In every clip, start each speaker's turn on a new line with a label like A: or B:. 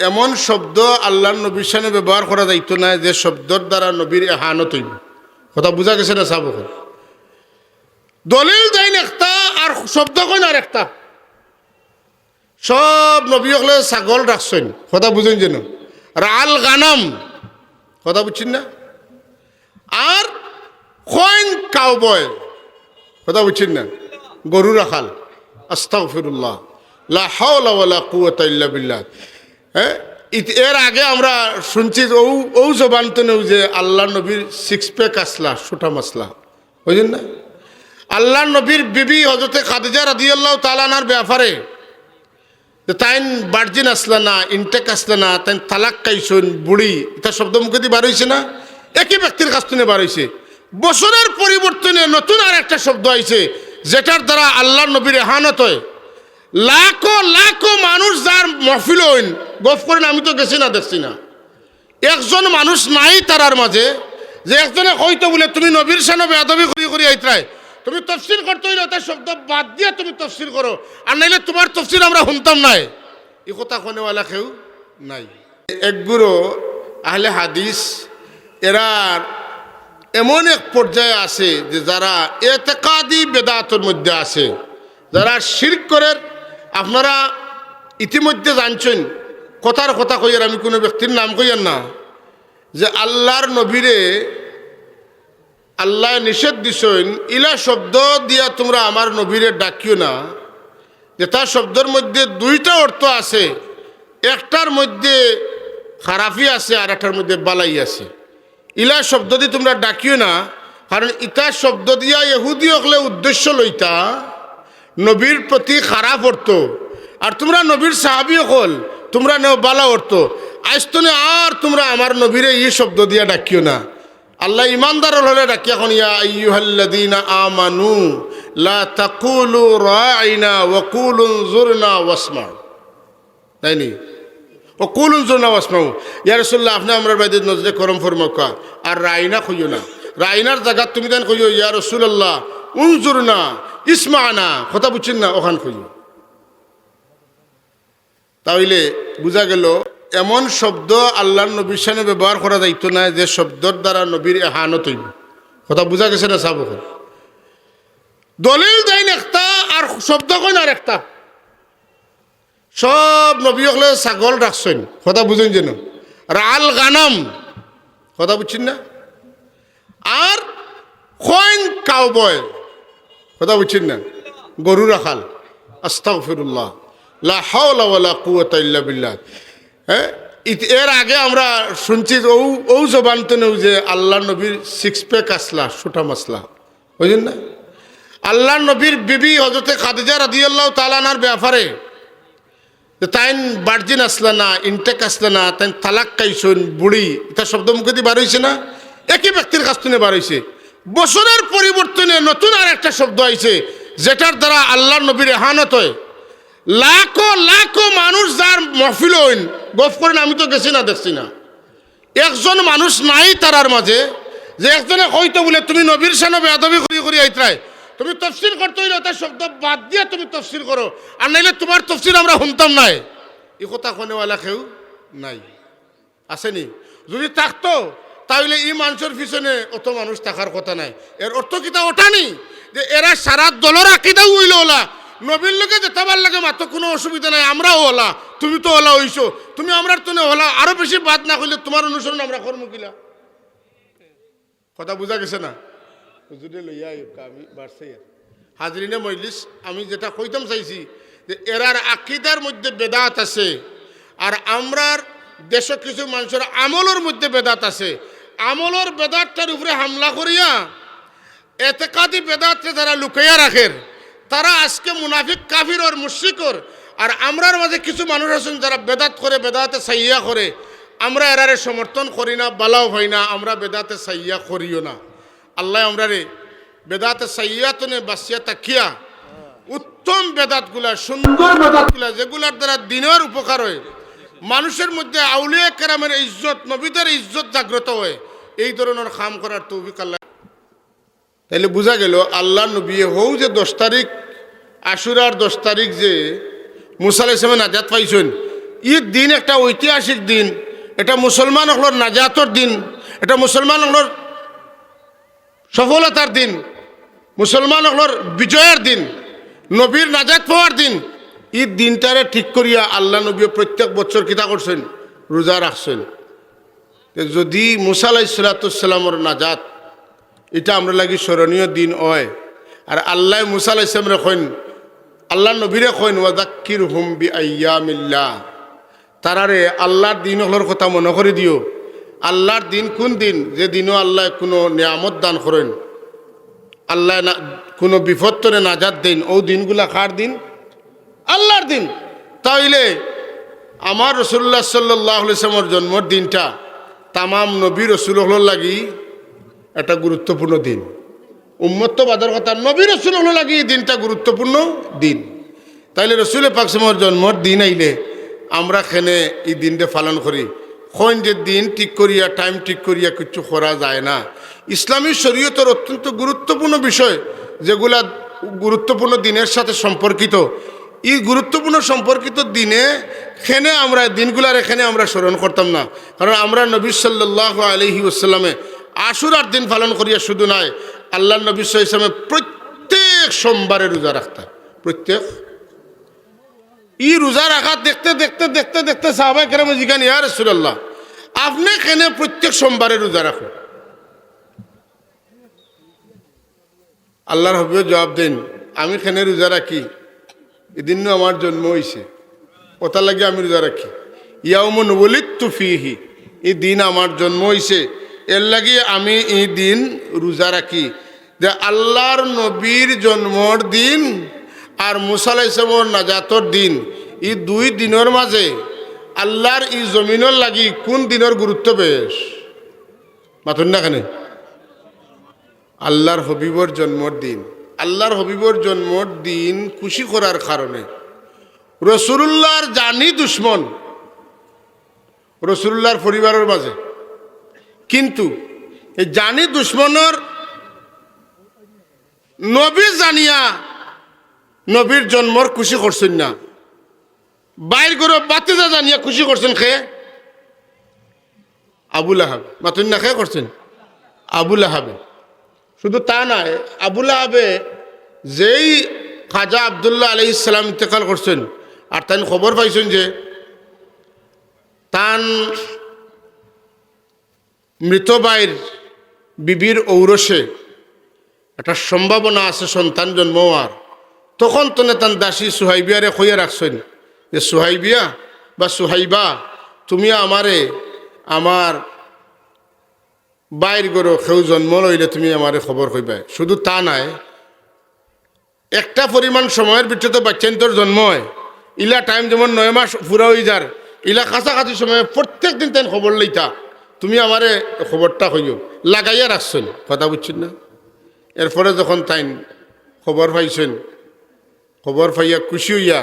A: এমন শব্দ আল্লাহর নবীর সামনে ব্যবহার করা যাইতো না যে শব্দর দ্বারা নবীর এহানত হইব। কথা বুঝা গেছে না সাব? দলিল দেন একটা আর শব্দ কইন আর একটা। সব নবী হলে ছাগল রাখছেন, কথা বুঝেন যেন, রাল গানাম, কথা বুঝছেন না? আর কইন কাউবয়, কথা বুঝছেন না? গরু রাখাল। আস্তাগফিরুল্লাহ, লা হাওলা ওয়ালা কুওয়াতা ইল্লা বিল্লাহ। হ্যাঁ, এর আগে আমরা শুনছি ও জবান তো নেও যে আল্লাহ নবীর সিক্স প্যাক আসলা, ছোটা মাসলা, বুঝলেন না? আল্লাহ নবীর বিবি হযরতে খাদিজা রাদিয়াল্লাহু তাআলা আনহার ব্যাপারে তাইন বার্জিন আসলা না, ইনটেক আসলা না, তাইন তালাক খাইছেন বুড়ি, এটা শব্দ মুখে দিয়ে বার হয়েছে না? একই ব্যক্তির কাছ থেকে বার হয়েছে। বছরের পরিবর্তনে নতুন আর একটা শব্দ আইছে যেটার দ্বারা আল্লাহ নবীর এহানত হয়। লাখো লাখো মানুষ যার মহফিল হইন, গফ করেন আমি তো গেছি না, দেখছি না, একজন মানুষ নাই তারার মাঝে যে একজনে হয়তো বলে তুমি নবীর সামনে বেয়াদবি করি আইতরাই, তুমি তফসির করতে হইলে তার শব্দ বাদ দিয়ে তুমি তফসির করো, আর নাইলে তোমার তফসির আমরা শুনতাম নাই। এই কথা কোনেওয়ালা কেউ নাই। একগুলো আহলে হাদিস এরা এমন এক পর্যায়ে আছে যে যারা এতেকাদি বেদাতের মধ্যে আছে, যারা শিরক করে। আপনারা ইতিমধ্যে জানছেন, কথার কথা কইয়ার আমি কোনো ব্যক্তির নাম কইয়ার না, যে আল্লাহর নবীরে আল্লাহ নিষেধ দিছেন ইলা শব্দ দিয়া তোমরা আমার নবীরে ডাকিও না। যেটা শব্দের মধ্যে দুইটা অর্থ আছে, একটার মধ্যে খারাপি আছে আর একটার মধ্যে বালাই আছে। ইলা শব্দ দিয়ে তোমরা ডাকিও না, কারণ ইটা শব্দ দিয়া ইহুদি হলে উদ্দেশ্য লইতা নবীর প্রতি খারাপ অর্থ, আর তোমরা নবীর সাহাবী হল তোমরা নেও বালা অর্থ। আইস্তনে আর তোমরা আমার নবীরে এই শব্দ দিয়া ডাকিও না। আল্লাহ ইমানদার হলে ডাকি এখন ইয়া আইয়ুহাল্লাযীনা আমানু লা তাকুলু রাইনা ওয়া কুলু যুরনা ওয়াসমাউ, তাইনি ও কুলু যুরনা ওয়াসমাউ। ইয়া রাসূলুল্লাহ আপনি আমরার বাইরে নজরে করম ফরমাকা, আর রাইনা কইও না, রাইনার জায়গা তুমি দেন কইও ইয়া রাসূলুল্লাহ উনজুরনা ইসমানা, কথা বুঝছেন না? ওখান কইও। তাহলে বুঝা গেল এমন শব্দ আল্লাহর নবীর সামনে ব্যবহার করা যাইতো না যে শব্দর দ্বারা নবীর এহানত হইব। কথা বুঝা গেছে না সাব? দলিল দেন একটা আর শব্দ কইন আর একটা। সব নবী হলে ছাগল রাখছেন, কথা বুঝেন যেন, রাল গানাম, কথা বুঝছেন না? আর কইন কাউবয়, কথা বুঝছেন না? গরু রাখাল। আস্তাগফিরুল্লাহ, লা হাওলা ওয়ালা কুওয়াতা ইল্লা বিল্লাহ। হ্যাঁ, এর আগে আমরা শুনছি ও জবান তো নেও যে আল্লাহ নবীর সিক্স প্যাক আসলা, ছোটা মাসলা, বুঝলেন না? আল্লাহ নবীর বিবি হযরতে খাদিজা রাদিয়াল্লাহু তাআলা আনহার ব্যাপারে তাইন বার্জিন আসলা না, ইনটেক আসলা না, তাইন তালাক খাইছেন বুড়ি, এটা শব্দ মুখে দিয়ে বার হয়েছে না? একই ব্যক্তির কাছ থেকে বার হয়েছে। বছরের পরিবর্তনে নতুন আর একটা শব্দ আইছে যেটার দ্বারা আল্লাহ নবীর এহানত হয়। লাখো লাখো মানুষ যার মহফিল হইন, গফ করেন আমি তো গেছি না, দেখছি না, একজন মানুষ নাই তারার মাঝে যে একজনে হয়তো বলে তুমি নবীর সামনে বেয়াদবি করি আইতরাই, তুমি তফসির করতে হইলে তার শব্দ বাদ দিয়ে তুমি তফসির করো, আর নাইলে তোমার তফসির আমরা শুনতাম নাই। এই কথা কোনেওয়ালা কেউ নাই, আসেনি? যদি থাকতো তাহলে এই মানুষের পিছনে অত মানুষ থাকার কথা নাই। এর অর্থ কিতা ওটা নেই যে এরা সারা দলের আকিদাও হইল ওলা, নবীর লোকে যেতে পার লাগে মাত্র কোনো অসুবিধা নাই, আমরাও ওলা, তুমি তো ওলা হইছো, তুমি আমরার তো ওলা, আরো বেশি বাদ না করলে তোমার অনুসরণ আমরা করবো কিলা? কথা বুঝা গেছে না? যদি লইয়া আমি বাড়ছে হাজরিনে মজলিস, আমি যেটা কইতাম চাইছি যে এরার আকিদার মধ্যে বেদাত আছে, আর আমরার দেশে কিছু মানুষের আমলের মধ্যে বেদাত আছে। আমলের বেদাতটার উপরে হামলা করিয়া এতেকাদি বেদাতকে যারা লুকাইয়া রাখের তারা আজকে মুনাফিক, কাফির আর মুশরিকর। আর আমরার মাঝে কিছু মানুষ আছেন যারা বেদাত করে, বেদাতে সাইয়া করে, আমরা এরারে সমর্থন করি না, বালাও হয় না, আমরা বেদাতে সাইয়া করিও না। আল্লাহ আমরারে বেদাতে সাইয়াতনে বাসিয়া তাকিয়া উত্তম বেদাতগুলা, সুন্দর বেদাতগুলা, যেগুলার দ্বারা দিনের উপকার হয়, মানুষের মধ্যে আউলিয়া কেরামের ইজ্জত, নবীদের ইজ্জত জাগ্রত হয়, এই ধরনের কাম করার তৌফিক আল্লাহ। তাইলে বোঝা গেল আল্লাহ নবী হও যে 10 তারিখ আশুরার 10 তারিখ যে মুসা আলাইহিস সালাম নাজাত পাইছেন, ঈদ দিন একটা ঐতিহাসিক দিন, এটা মুসলমান হলোর নাজাতর দিন, এটা মুসলমান হলোর সফলতার দিন, মুসলমান হলোর বিজয়ের দিন, নবীর নাজাত পাওয়ার দিন। ঈদ দিনটারে ঠিক করিয়া আল্লাহ নবী প্রত্যেক বছর কিতা করছেন? রোজা রাখছেন। যদি মুসা আলাইহিস সালামের নাজাত এটা আমরা লাগি স্মরণীয় দিন হয়, আর আল্লাহ মুসা আলাইহিস সালামরে কইন, আল্লাহ নবীরে কইন ওয়াযাক্কিরহুম বিআইয়ামিল্লাহ, তারারে আল্লাহর দিন হলোর কথা মনে করে দিও। আল্লাহর দিন কোন দিন? যে দিনও আল্লাহ কোনো নিয়ামত দান করেন, আল্লাহ কোনো বিপত্তরে নাজাত দেন, ও দিনগুলা কার দিন? আল্লাহর দিন। তাইলে আমার রাসূলুল্লাহ সাল্লাল্লাহু আলাইহি ওয়াসাল্লামের জন্মের দিনটা তামাম নবী রাসূল হলোর লাগি একটা গুরুত্বপূর্ণ দিন। উম্মত তো বাদের কথা, নবী রাসূল হলোর লাগি এই দিনটা গুরুত্বপূর্ণ দিন। তাইলে রাসূল পাক সাল্লাল্লাহু আলাইহি ওয়াসাল্লামের জন্মের দিন আইলে আমরা খেনে এই দিনটা পালন করি। কোন যে দিন ঠিক করিয়া, টাইম ঠিক করিয়া কিছু করা যায় না। ইসলামী শরীয়তের অত্যন্ত গুরুত্বপূর্ণ বিষয়, যেগুলা গুরুত্বপূর্ণ দিনের সাথে সম্পর্কিত, এই গুরুত্বপূর্ণ সম্পর্কিত দিনে খেনে আমরা দিনগুলার এখানে আমরা স্মরণ করতাম না। কারণ আমরা নবী সাল্লাল্লাহু আলাইহি ওয়াসাল্লামে আশুরার দিন পালন করিয়া শুধু নয়, আল্লাহ নবী সাল্লাল্লাহু আলাইহি ওয়াসাল্লামে প্রত্যেক সোমবারে রোজা রাখতাম। প্রত্যেক এই রোজা রাখা দেখতে দেখতে দেখতে দেখতে সাহাবায়ে কেরাম জিজ্ঞাসা, ইয়া রাসূলুল্লাহ, আপনি কেন প্রত্যেক সোমবারে রোজা রাখেন? আল্লাহর হাবিব জবাব দেন, আমি কেন রোজা রাখি? এদিন আমার জন্ম হয়েছে, ওটা লাগে আমি রোজা রাখি। ইয়াউমুন ওয়ালিদতু ফীহি, এই দিন আমার জন্ম হয়েছে, এর লাগে আমি এই দিন রোজা রাখি। যে আল্লাহর নবীর জন্মর দিন আর মুসা আলাইহিস সালামের নাজাতর দিন, এই দুই দিনের মাঝে আল্লাহর এই জমিনের লাগি কোন দিনের গুরুত্ব বেশ? মাতুন না কেন? আল্লাহর হবিবর জন্মর দিন। আল্লাহর হবিবর জন্মর দিন খুশি করার কারণে রাসূলুল্লাহর জানি দুশ্মন রাসূলুল্লাহর পরিবারের মাঝে, কিন্তু এই জানি দুশ্মনের নবী জানিয়া নবীর জন্মর খুশি করছেন না, বাইর করে বাতিজা জানিয়া খুশি করছেন। খে আবু লাহাব। মাতুন না? খে করছেন আবু লাহাবে। শুধু তা নয়, আবু লাহাবে যেই খাজা আব্দুল্লাহ আলাইহিস সালাম ইন্তেকাল করছেন, আর তাই খবর পাইছেন যে তান মৃত বাইর বিবির ঔরসে একটা সম্ভাবনা আছে সন্তান জন্ম হওয়ার, তখন তো তান দাসী সুহাইবিয়ারে কইয়া রাখছেন যে সুহাইবিয়া বা সুহাইবা, তুমি আমারে আমার বাইর গরো কেউ জন্ম লইলে তুমি আমারে খবর কইবা। শুধু তা নাই, একটা পরিমাণ সময়ের ভিতরে তো বাচ্চান্তর জন্ম হয়, ইলা টাইম যেমন 9 মাস পুরা হয়ে যার, ইলা কাছাকাছি সময়ে প্রত্যেক দিন তাই খবর লইতা, তুমি আমারে খবরটা কইও, লাগাইয়া রাখছেন। কথা বুঝছেন না? এরপরে যখন তাই খবর পাইছেন, খবর পাইয়া খুশি হইয়া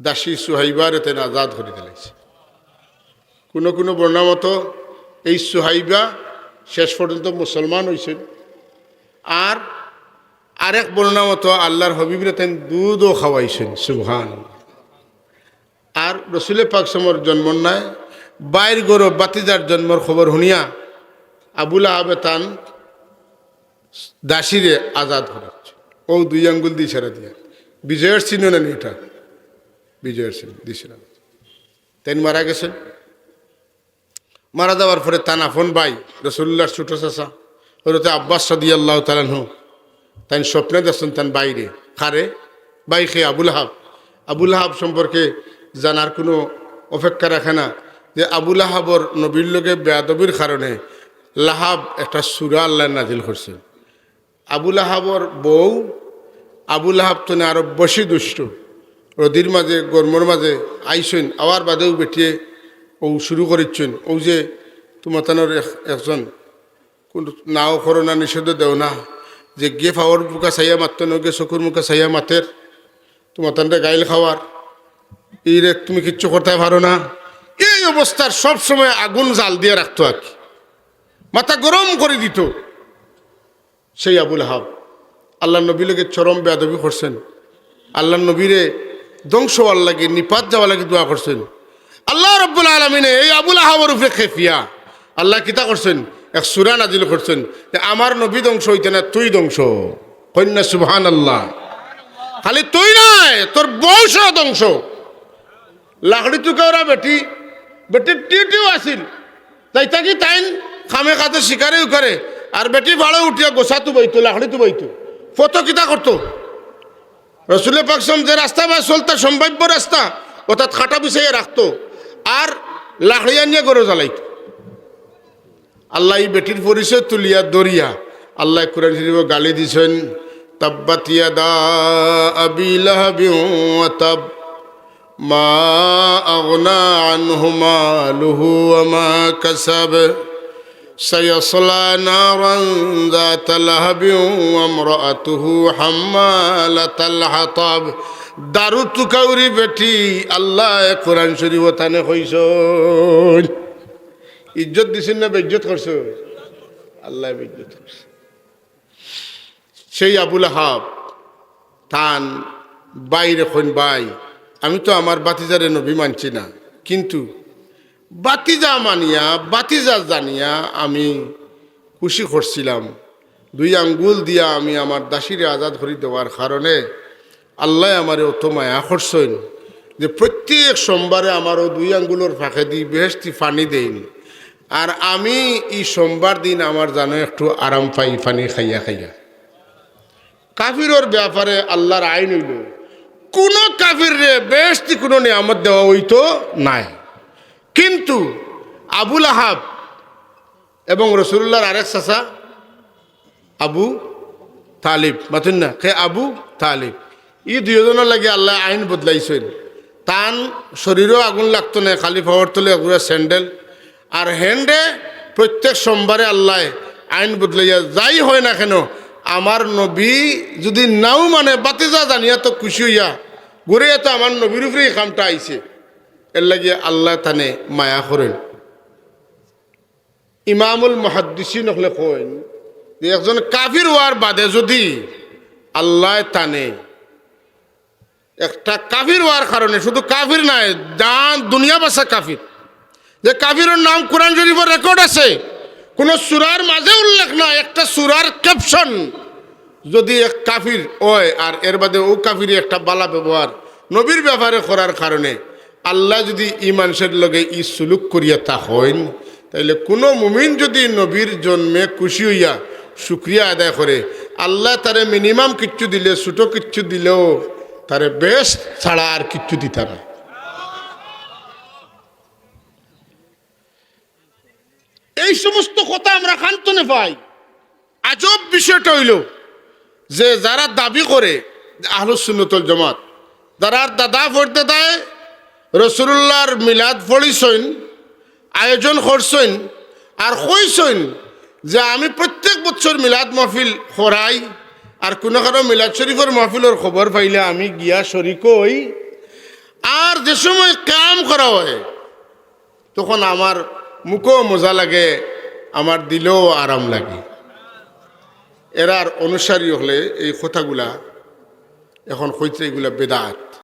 A: দাসী সুহাইবারে তেন আজাদ করে দিলাইছে। কোনো কোনো বর্ণনা মতো এই সুহাইবা শেষ পর্যন্ত মুসলমান হয়েছেন, আর আরেক বর্ণনা মতো আল্লাহর হবিবরে তেন দুধও খাওয়াইছেন। সুবহানাল্লাহ। আর রসুল পাক সাল্লাল্লাহু আলাইহি জন্ম নাই, বাইর গরব বাতিজার জন্মর খবর শুনিয়া আবু লাহাব তান দাসীরে আজাদ করাচ্ছে। ও 2 আঙ্গুল দিয়ে ছেড়ে দিয়া, বিজয়ের চিহ্ন নেন, এটা বিজয়ের চিহ্ন দিয়েছিলাম। তাই মারা গেছেন। মারা যাওয়ার পরে তান আফন ভাই রাসূলুল্লাহর ছোট চাচা হযরত আব্বাস রাদিয়াল্লাহু তাআলা আনহু তাই স্বপ্নে দেখছেন তান বাইরে খারে বাই খে আবু লাহাব। আবু লাহাব সম্পর্কে জানার কোনো অপেক্ষা রাখে না যে আবু লাহাবর নবীর লোকে বেয়াদবির কারণে লাহাব একটা সূরা আল্লাহ নাজিল করছেন। আবু লাহাবর বউ আবু লাহাব তো আরো বেশি দুষ্ট, রদির মাঝে গরমর মাঝে আইসেন, আবার বাদেও বেটিয়ে ও শুরু করেছেন, ও যে তোমার তানোর একজন কোন নাও করো না, নিষেধ দেও না, যে গে ফাওয়ার মুখা চাইয়া মারত নগে চকুর মুখা চাইয়া মাতের, তোমার তানটা গাইল খাওয়ার, এই রে তুমি কিচ্ছু করতে পারো না। এই অবস্থার সবসময় আগুন জাল দিয়ে রাখতো, আর কি মাথা গরম করে দিত সেই আবু লাহাব। আল্লাহ নবী লোকে চরম বেয়াদবি করছেন। আল্লাহ নবীরে ধ্বংস হওয়ার লাগে নিপাত যাওয়ার লাগে দোয়া করছেন আল্লাহ রব্বুল আলমিনে এই আবুল আহাবের উপরে খেফিয়া আল্লাহ কিতা করছেন এক সূরা নাজিল করছেন যে আমার নবী ধ্বংস হইতে না তুই ধ্বংস কন্যা সুবহানাল্লাহ খালি তুই নাই তোর বংশ ধ্বংস লাকড়ি তুকে ওরা বেটি টিটিও আসিল তাই তাকি তাইন খামে খাতে শিকারেও করে আর বেটি ভাড়ে উঠিয়া গোসা তু বইতো লাকড়ি তু বইতো কত কিতা করতো রসুল পাকসম যে রাস্তা বা চলতে সম্ভাব্য রাস্তা অর্থাৎ খাটা বিছাইয়া রাখতো আর লাকড়িয়া নিয়ে গরু জ্বালাইতো আল্লাহ এই বেটির পরিচয় তুলিয়া দরিয়া আল্লাহ কুরআন শরীফে গালি দিছেন তাব্বাত ইয়াদা আবি লাহাবিন ওয়া তাব মা আগনা আনহু মালুহু ওয়া মা কাসাব সায়াসলা নারান যাত লাহাবিন ওয়া ইমরাআতুহু হাম্মালাতাল হাতাব দারু তুকাউরি বেটি আল্লাহ কুরআন শরীফে তানে কইছেন ইজ্জত দিছেন না বেইজ্জত করছো আল্লাহ বেইজ্জত করছে সেই আবুল আহাব তান বাইরে খন ভাই আমি তো আমার বাতিজারে নবী মানছি না কিন্তু বাতিজা মানিয়া বাতিজা জানিয়া আমি খুশি করছিলাম দুই আঙ্গুল দিয়া আমি আমার দাসীরে আজাদ করে দেওয়ার কারণে আল্লাহ আমারে অত মায়া করছেন যে প্রত্যেক সোমবারে আমারও দুই আঙ্গুলের ফাঁকে দিয়ে বেহেশতি পানি দেয়নি আর আমি এই সোমবার দিন আমার জানো একটু আরাম পাই পানি খাইয়া খাইয়া কাফিরর ব্যাপারে আল্লাহর আইন হইল কোনো কাফির রে বেহেশতি কোনো নিয়ামত দেওয়া হইতো নাই কিন্তু আবুল আহাব এবং রসুল্লাহর আরেক চাচা আবু তালিব মাতুন না কে আবু তালিব ই দুজনের লাগে আল্লাহ আইন বদলাইছেন তান শরীরও আগুন লাগতো না খালি পাওয়ার তোলে এগুলো স্যান্ডেল আর হ্যান্ডে প্রত্যেক সোমবারে আল্লাহ আইন বদলাইয়া যাই হয় না কেন আমার নবী যদি নাও মানে বাতিজা জানিয়া তো খুশি হইয়া ঘুরে তো আমার নবীর উপরে এই কামটা আইছে এর লাগে আল্লাহ তানে মায়া করেন ইমামুল মুহাদ্দিসিন হলে কইন যে একজন কাফির হওয়ার বাদে যদি আল্লাহ তানে একটা কাফির হওয়ার কারণে শুধু কাফির নাই দুনিয়া বাসা কাফির যে কাফিরের নাম কোরআন শরীফের রেকর্ড আছে কোন সূরার মাঝে উল্লেখ নাই একটা সূরার ক্যাপশন যদি এক কাফির হয় আর এর বাদে ও কাফির একটা বালা ব্যবহার নবীর ব্যাপারে করার কারণে আল্লাহ যদি ই মানুষের লগে ই সুলুক করিয়া তা হইন তাইলে কোনো মুমিন যদি নবীর জন্মে খুশি হইয়া শুক্রিয়া আদায় করে আল্লাহ তারে মিনিমাম কিচ্ছু দিলে ছোটো কিচ্ছু দিলেও তারে বেশ ছাড়া আর কিচ্ছু দিতে না এই সমস্ত কথা আমরা খান্তনে পাই আজব বিষয়টা হইল যে যারা দাবি করে আহলুস সুন্নাতুল জামাত যারা দাদা পড়তে দেয় রসুল্লাহর মিলাদ পড়িছেন আয়োজন করছেন আর কইছেন যে আমি প্রত্যেক বছর মিলাদ মাহফিল করাই আর কোনো কারো মিলাদ শরীফের মাহফিলের খবর পাইলে আমি গিয়া শরিক হই আর যে সময় কাম করা হয় তখন আমার মুখও মজা লাগে আমার দিলেও আরাম লাগে এরার অনুসারী হলে এই কথাগুলা এখন হইতে এগুলা বেদাত